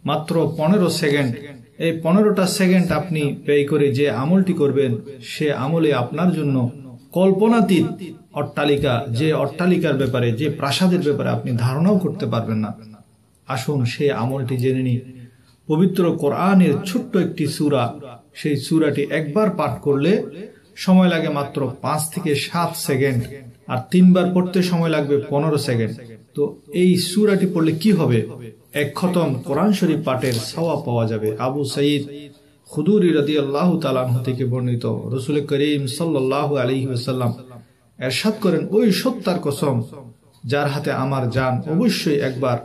মাত্র 15 সেকেন্ড। এই 15টা সেকেন্ড আপনি ব্যয় করে যে আমলটি করবেন, সে আমলে আপনার জন্য কল্পনাতীত অট্টালিকা, যে অট্টালিকার ব্যাপারে, যে প্রাসাদের ব্যাপারে আপনি ধারণাও করতে পারবেন না। আসুন সেই আমলটি জেনে নিই। পবিত্র কোরআনের ছোট্ট একটি সূরা, সেই সূরাটি একবার পাঠ করলে সময় লাগে মাত্র 5 থেকে 7 সেকেন্ড, আর 3 বার পড়তে সময় লাগবে 15 সেকেন্ড। তো এই সূরাটি পড়লে কি হবে? এক খতম কোরআন শরীফ পাঠের সওয়াব পাওয়া যাবে। আবু সাঈদ খুদরি রাদিয়াল্লাহু তাআলা আনহু থেকে বর্ণিত, রাসূল করিম সাল্লাল্লাহু আলাইহি ওয়াসাল্লাম ইরশাদ করেন, ওই সত্তার কসম যার হাতে আমার জান, অবশ্যই একবার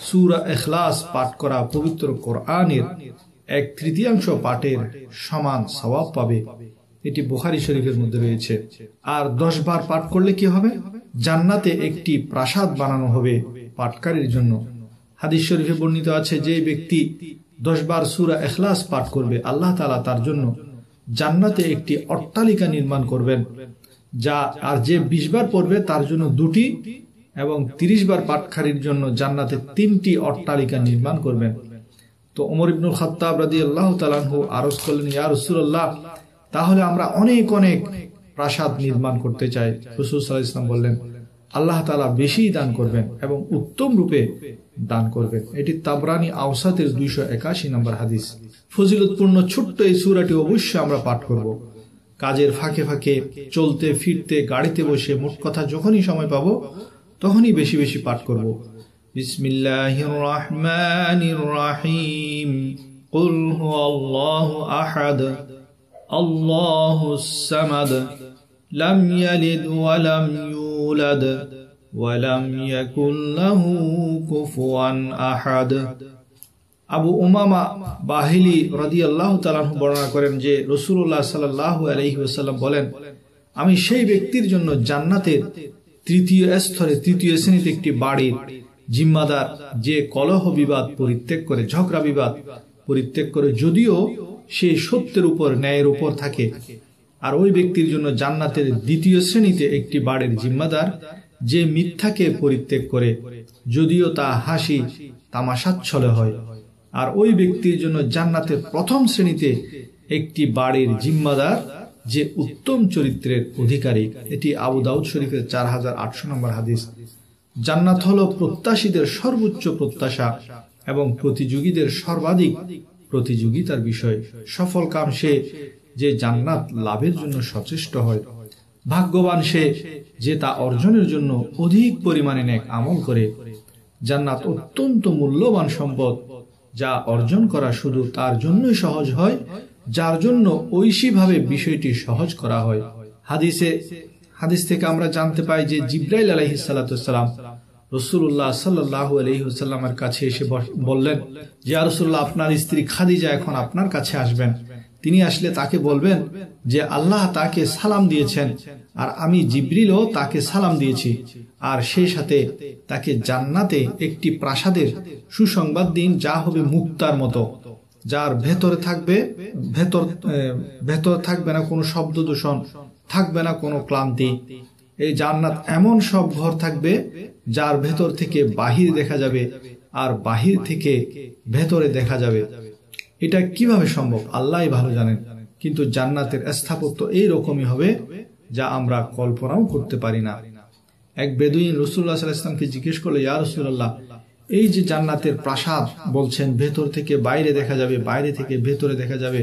সূরা ইখলাস পাঠ করা পবিত্র কোরআনের 1/3 পাঠের সমান সওয়াব পাবে। এটি বুখারী শরীফের মধ্যে রয়েছে। আর 10 বার পাঠ করলে কি হবে? জান্নাতে একটি প্রাসাদ বানানো হবে পাঠকারীর জন্য। হাদিস শরীফে বর্ণিত আছে, যে ব্যক্তি 10 বার সূরা ইখলাস পাঠ করবে, আল্লাহ তাআলা তার জন্য জান্নাতে একটি অট্টালিকা নির্মাণ করবেন, যা আর যে 20 বার পড়বে তার জন্য 2টি, এবং 30 বার পাঠকারীর জন্য জান্নাতে 3টি অট্টালিকা নির্মাণ করবেন। তো ওমর ইবনুল খাত্তাব রাদিয়াল্লাহু তাআলা আনহু আরজ করলেন, ইয়া রাসূলুল্লাহ, তাহলে আমরা অনেক অনেক প্রাসাদ নির্মাণ করতে চাই। রাসূল সাল্লাল্লাহু আলাইহি ওয়াসাল্লাম বললেন, আল্লাহ তাআলা বেশি দান করবেন এবং উত্তম রূপে দান করবেন। এটি তাবরানী আওসাতের 281 নম্বর হাদিস। ফজিলতপূর্ণ ছোট্ট এই সূরাটি অবশ্যই আমরা পাঠ করব। কাজের ফাঁকে ফাঁকে, চলতে ফিরতে, গাড়িতে বসে, মোট কথা যখনই সময় পাবো তখনই বেশি বেশি পাঠ করব। বিসমিল্লাহির রহমানির রহিম। কুল হুয়াল্লাহু আহাদ, আল্লাহুস সামাদ, লাম ইয়ালিদ ওয়া লাম ইউলাদ ওয়া লাম ইয়াকুল লাহু কুফুয়ান আহাদ। আবু উমামা বাহিলি রাদিয়াল্লাহু তাআলা আনহু বর্ণনা করেন যে রাসূলুল্লাহ সাল্লাল্লাহু আলাইহি ওয়াসাল্লাম বলেন, আমি সেই ব্যক্তির জন্য জান্নাতের 3য় স্তরে, 3য় শ্রেণীতে একটি বাড়ির জিম্মাদার, যে কলহ বিবাদ পরিত্যাগ করে, ঝগড়া বিবাদ পরিত্যাগ করে, যদিও সে সত্যের উপর, ন্যায়ের উপর থাকে। আর ওই ব্যক্তির জন্য জান্নাতের 2য় শ্রেণীতে একটি বাড়ির জিম্মাদার, যে মিথ্যাকে পরিত্যাগ করে, যদিও তা হাসি তামাশাচ্ছলে হয়। আর ওই ব্যক্তির জন্য জান্নাতের 1ম শ্রেণীতে একটি বাড়ির জিম্মাদার, যে উত্তম চরিত্রের অধিকারী। এটি আবু দাউদ শরীফের 4800 নম্বর হাদিস। জান্নাত হলো প্রত্যাশীদের সর্বোচ্চ প্রত্যাশা এবং প্রতিযোগীদের সর্বাধিক প্রতিযোগিতার বিষয়। সফল কাম সে যে জান্নাত লাভের জন্য সচেষ্ট হয়। ভাগ্যবান সে যে তা অর্জনের জন্য অধিক পরিমাণে নেক আমল করে। জান্নাত অত্যন্ত মূল্যবান সম্পদ, যা অর্জন করা শুধু তার জন্যই সহজ হয় যার জন্য ঐশীভাবে বিষয়টি সহজ করা হয়। হাদিস থেকে আমরা জানতে পাই যে জিবরাইল আলাইহিস সালাতু ওয়াসসালাম রাসূলুল্লাহ সাল্লাল্লাহু আলাইহি ওয়াসাল্লামের কাছে এসে বললেন, যে ইয়া রাসূলুল্লাহ, আপনার স্ত্রী খাদিজা এখন আপনার কাছে আসবেন। তিনি আসলে তাকে বলবেন যে আল্লাহ তাকে সালাম দিয়েছেন, আর আমি জিবরিলও তাকে সালাম দিয়েছি, আর সেই সাথে তাকে জান্নাতে একটি প্রাসাদের সুসংবাদ দিন, যা হবে মুক্তার মতো, যার ভেতর থাকবে না কোনো শব্দ দূষণ, থাকবে না কোনো ক্লান্তি। এই জান্নাত এমন সব ঘর থাকবে যার ভেতর থেকে বাহির দেখা যাবে আর বাহির থেকে ভেতরে দেখা যাবে। এটা কিভাবে সম্ভব আল্লাহই ভালো জানেন, কিন্তু জান্নাতের স্থাপত্য এই রকমই হবে যা আমরা কল্পনাও করতে পারি না। এক বেদুইন রাসূলুল্লাহ সাল্লাল্লাহু আলাইহি ওয়াসাল্লামকে জিজ্ঞেস করলো, ইয়া রাসূলুল্লাহ, এই যে জান্নাতের প্রাসাদ বলছেন, ভেতর থেকে বাইরে দেখা যাবে, বাইরে থেকে ভেতরে দেখা যাবে,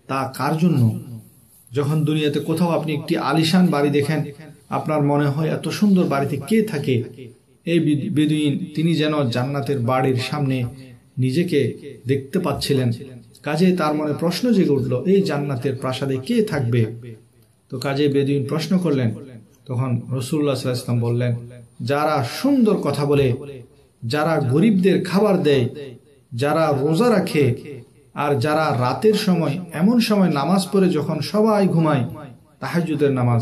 তা কার জন্য? যখন দুনিয়াতে কোথাও আপনি একটি আলিশান বাড়ি দেখেন, আপনার মনে হয় এত সুন্দর বাড়িতে কে থাকে? এই বেদুইন তিনি যেন জান্নাতের বাড়ির সামনে নিজেকে দেখতে পাচ্ছিলেন। কাজে তার মনে প্রশ্ন জেগে উঠল, এই জান্নাতের প্রাসাদে কে থাকবে? তো কাজে বেদুইন প্রশ্ন করলেন। তখন রাসূলুল্লাহ সাল্লাল্লাহু আলাইহি ওয়াসাল্লাম বললেন, যারা সুন্দর কথা বলে, যারা গরিবদের খাবার দেয়, যারা রোজা রাখে, আর যারা রাতের সময়, এমন সময় নামাজ পড়ে যখন সবাই ঘুমায়, তাহাজ্জুদের নামাজ।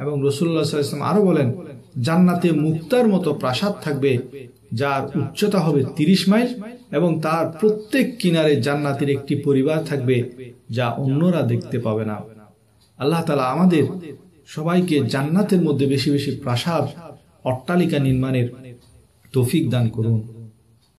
এবং রাসূলুল্লাহ সাল্লাল্লাহু আলাইহি ওয়াসাল্লাম আরো বলেন, জান্নাতে মুক্তার মতো প্রাসাদ থাকবে, যার উচ্চতা হবে 30 মাইল, এবং তার প্রত্যেক কিনারে জান্নাতের একটি পরিবার থাকবে যা অন্যরা দেখতে পাবে না। আল্লাহ তাআলা আমাদের সবাইকে জান্নাতের মধ্যে বেশি বেশি প্রাসাদ, অট্টালিকা নির্মাণের তৌফিক দান করুন।